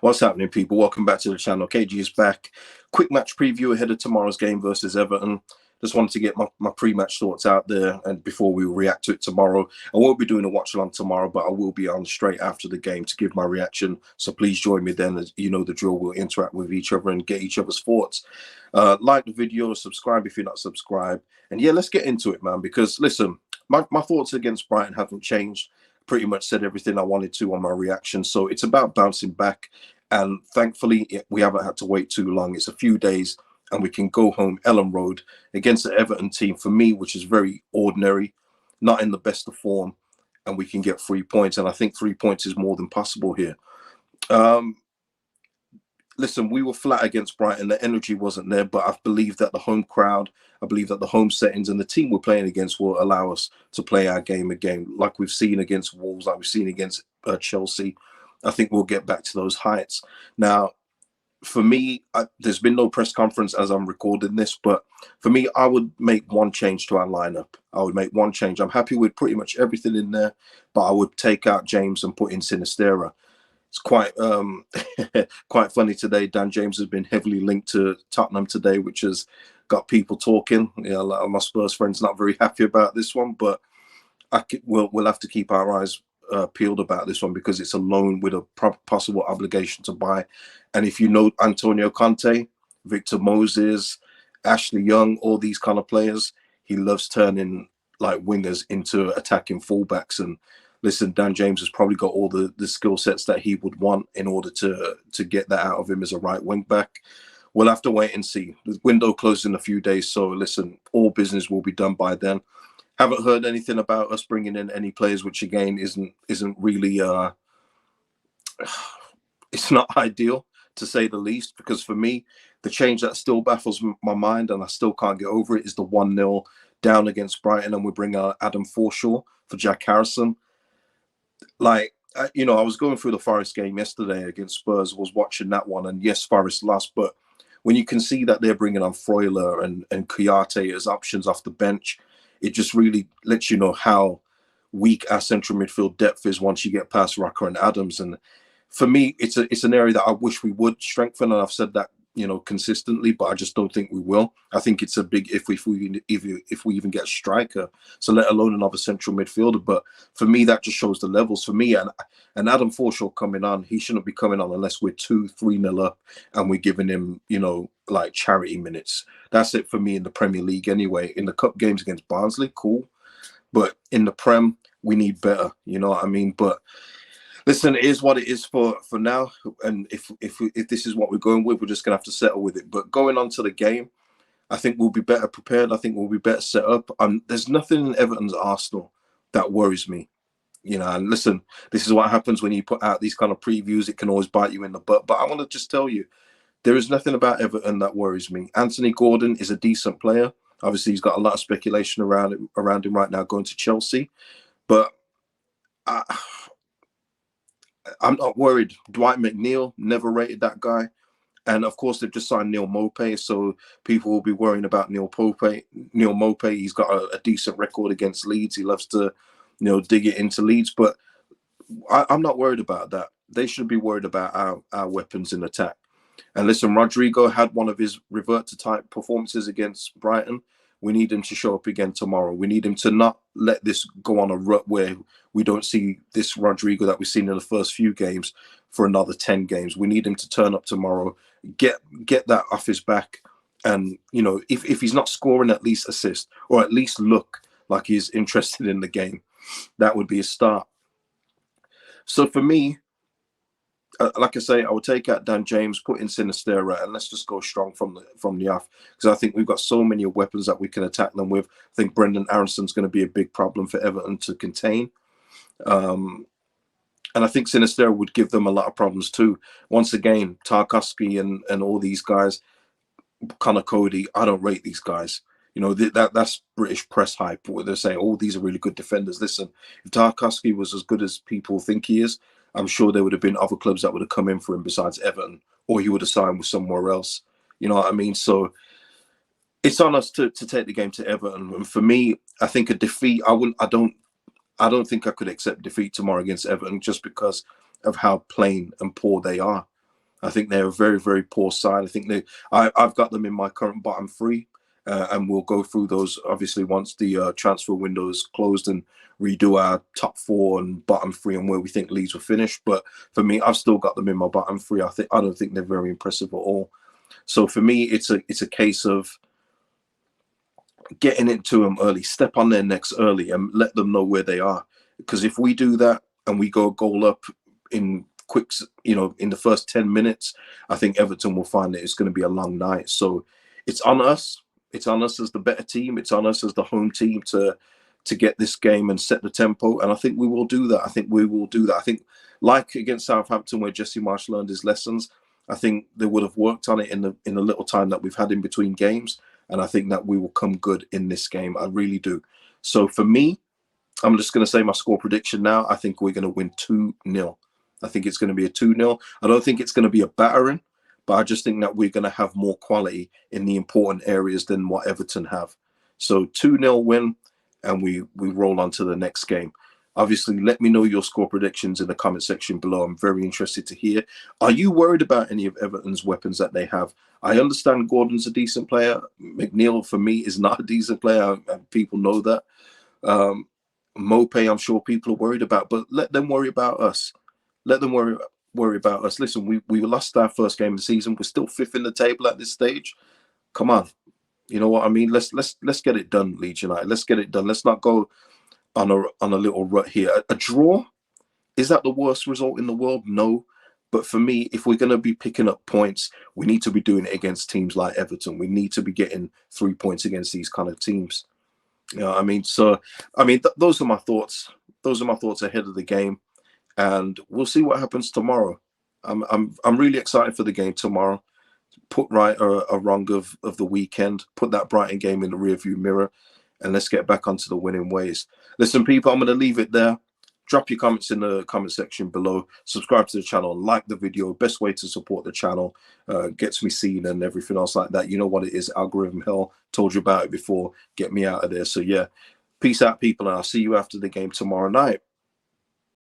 What's happening, people? Welcome back to the channel. KG is back. Quick match preview ahead of tomorrow's game versus Everton. Just wanted to get my pre-match thoughts out there, and before we react to it tomorrow. I won't be doing a watch along tomorrow, but I will be on straight after the game to give my reaction. So please join me then. As you know the drill, we'll interact with each other and get each other's thoughts. Like the video, subscribe if you're not subscribed. And yeah, let's get into it, man, because listen, my thoughts against Brighton haven't changed. Pretty much said everything I wanted to on my reaction. So it's about bouncing back. And thankfully, we haven't had to wait too long. It's a few days and we can go home Elland Road against the Everton team, for me, which is very ordinary, not in the best of form. And we can get 3 points. And I think 3 points is more than possible here. Listen, we were flat against Brighton. The energy wasn't there, but I believe that the home crowd, I believe that the home settings and the team we're playing against will allow us to play our game again, like we've seen against Wolves, like we've seen against Chelsea. I think we'll get back to those heights. Now, for me, there's been no press conference as I'm recording this, but for me, I would make one change to our lineup. I would make one change. I'm happy with pretty much everything in there, but I would take out James and put in SINISTERRA. It's quite quite funny today. Dan James has been heavily linked to Tottenham today, which has got people talking. You know, a lot of my Spurs friends not very happy about this one, but we'll have to keep our eyes peeled about this one because it's a loan with a possible obligation to buy. And if you know Antonio Conte, Victor Moses, Ashley Young, all these kind of players, he loves turning like wingers into attacking fullbacks. And listen, Dan James has probably got all the skill sets that he would want in order to get that out of him as a right wing back. We'll have to wait and see. The window closes in a few days, so listen, all business will be done by then. Haven't heard anything about us bringing in any players, which again isn't really it's not ideal to say the least, because for me, the change that still baffles my mind and I still can't get over it is the 1-0 down against Brighton, and we bring Adam Forshaw for Jack Harrison. Like, you know, I was going through the Forest game yesterday against Spurs, was watching that one, and yes, Forest lost, but when you can see that they're bringing on Freuler and Kouyaté as options off the bench, it just really lets you know how weak our central midfield depth is once you get past Rocker and Adams. And for me, it's an area that I wish we would strengthen, and I've said that, you know, consistently, but I just don't think we will. I think it's a big if we even get a striker, so let alone another central midfielder. But for me, that just shows the levels for me. And Adam Forshaw coming on, he shouldn't be coming on unless we're 2-3-0 up and we're giving him, you know, like charity minutes. That's it for me in the Premier League anyway. In the cup games against Barnsley, cool, but in the Prem, we need better. You know what I mean? But listen, it is what it is for now, and if this is what we're going with, we're just gonna have to settle with it. But going on to the game, I think we'll be better prepared. I think we'll be better set up. There's nothing in Everton's Arsenal that worries me, you know. And listen, this is what happens when you put out these kind of previews. It can always bite you in the butt. But I want to just tell you, there is nothing about Everton that worries me. Anthony Gordon is a decent player. Obviously, he's got a lot of speculation around him right now going to Chelsea, but I'm not worried. Dwight McNeil, never rated that guy. And of course, they've just signed Neil Maupay, so people will be worrying about Neil Maupay. He's got a decent record against Leeds. He loves to, you know, dig it into Leeds. But I'm not worried about that. They should be worried about our weapons in attack. And listen, Rodrigo had one of his revert to type performances against Brighton. We need him to show up again tomorrow. We need him to not let this go on a rut where we don't see this Rodrigo that we've seen in the first few games for another 10 games. We need him to turn up tomorrow, get that off his back. And, you know, if he's not scoring, at least assist, or at least look like he's interested in the game. That would be a start. So for me, like I say, I would take out Dan James, put in SINISTERRA, and let's just go strong from the off, because I think we've got so many weapons that we can attack them with. I think Brendan Aaronson's going to be a big problem for Everton to contain. And I think SINISTERRA would give them a lot of problems too. Once again, Tarkowski and all these guys, Connor Cody, I don't rate these guys. You know, that's British press hype, where they're saying, oh, these are really good defenders. Listen, if Tarkowski was as good as people think he is, I'm sure there would have been other clubs that would have come in for him besides Everton, or he would have signed with somewhere else. You know what I mean? So it's on us to take the game to Everton. And for me, I think a defeat, I don't think I could accept defeat tomorrow against Everton, just because of how plain and poor they are. I think they're a very, very poor side. I think I've got them in my current bottom three, and we'll go through those obviously once the transfer window is closed and redo our top four and bottom three and where we think Leeds will finish. But for me, I've still got them in my bottom three. I don't think they're very impressive at all. So for me, it's a case of getting into them early, step on their necks early, and let them know where they are. Because if we do that and we go goal up in quick, in the first 10 minutes, I think Everton will find that it's going to be a long night. So it's on us. It's on us as the better team. It's on us as the home team to get this game and set the tempo. And I think we will do that. I think we will do that. I think, like against Southampton, where Jesse Marsh learned his lessons, I think they would have worked on it in the little time that we've had in between games. And I think that we will come good in this game. I really do. So for me, I'm just going to say my score prediction now. I think we're going to win 2-0. I think it's going to be a 2-0. I don't think it's going to be a battering, but I just think that we're going to have more quality in the important areas than what Everton have. So 2-0 win, and we roll on to the next game. Obviously, let me know your score predictions in the comment section below. I'm very interested to hear. Are you worried about any of Everton's weapons that they have? I understand Gordon's a decent player. McNeil, for me, is not a decent player, and people know that. Mopé, I'm sure people are worried about, but let them worry about us. Let them worry about us. Listen, we lost our first game of the season. We're still 5th in the table at this stage. Come on. You know what I mean? Let's get it done, Leeds United. Let's get it done. Let's not go on a little rut here. A draw, is that the worst result in the world? No. But for me, if we're going to be picking up points, we need to be doing it against teams like Everton. We need to be getting 3 points against these kind of teams. You know what I mean? So, I mean, those are my thoughts. Those are my thoughts ahead of the game, and we'll see what happens tomorrow. I'm really excited for the game tomorrow. Put right a wrong of the weekend. Put that Brighton game in the rearview mirror, and let's get back onto the winning ways. Listen, people, I'm going to leave it there. Drop your comments in the comment section below. Subscribe to the channel. Like the video. Best way to support the channel. Gets me seen and everything else like that. You know what it is. Algorithm hell. Told you about it before. Get me out of there. So, yeah. Peace out, people. And I'll see you after the game tomorrow night.